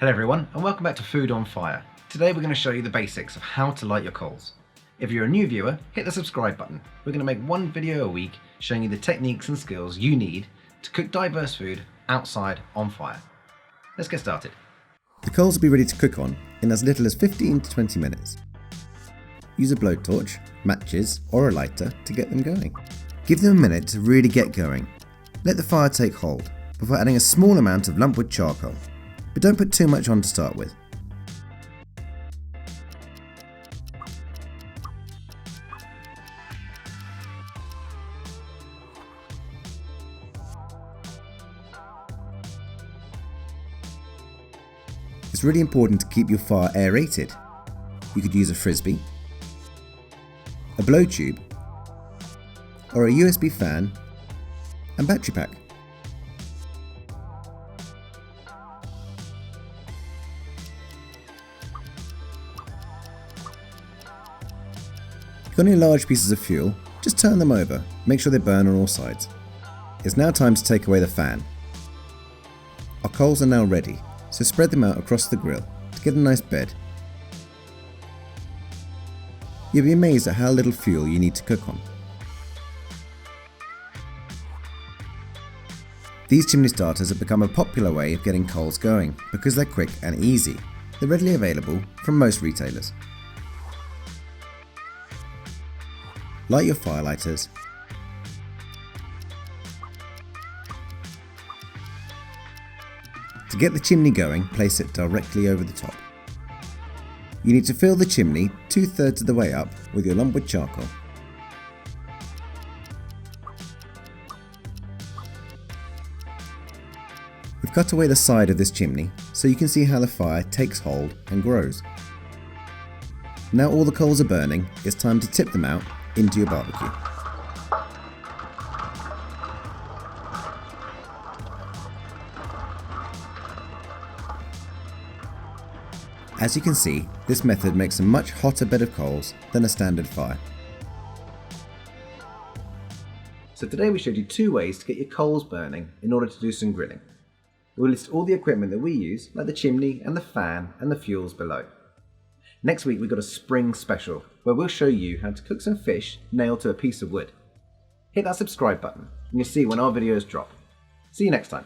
Hello everyone and welcome back to Food on Fire. Today we're going to show you the basics of how to light your coals. If you're a new viewer, hit the subscribe button. We're going to make one video a week showing you the techniques and skills you need to cook diverse food outside on fire. Let's get started. The coals will be ready to cook on in as little as 15 to 20 minutes. Use a blowtorch, matches or a lighter to get them going. Give them a minute to really get going. Let the fire take hold before adding a small amount of lumpwood charcoal, but don't put too much on to start with. It's really important to keep your fire aerated. You could use a frisbee, a blow tube, or a USB fan and battery pack. If you've got any large pieces of fuel, just turn them over, make sure they burn on all sides. It's now time to take away the fan. Our coals are now ready, so spread them out across the grill to get a nice bed. You'll be amazed at how little fuel you need to cook on. These chimney starters have become a popular way of getting coals going because they're quick and easy. They're readily available from most retailers. Light your firelighters. To get the chimney going, place it directly over the top. You need to fill the chimney 2/3 of the way up with your lumpwood charcoal. We've cut away the side of this chimney so you can see how the fire takes hold and grows. Now all the coals are burning, it's time to tip them out into your barbecue. As you can see, this method makes a much hotter bed of coals than a standard fire. So today we showed you 2 ways to get your coals burning in order to do some grilling. We'll list all the equipment that we use, like the chimney and the fan and the fuels below. Next week we've got a spring special where we'll show you how to cook some fish nailed to a piece of wood. Hit that subscribe button and you'll see when our videos drop. See you next time.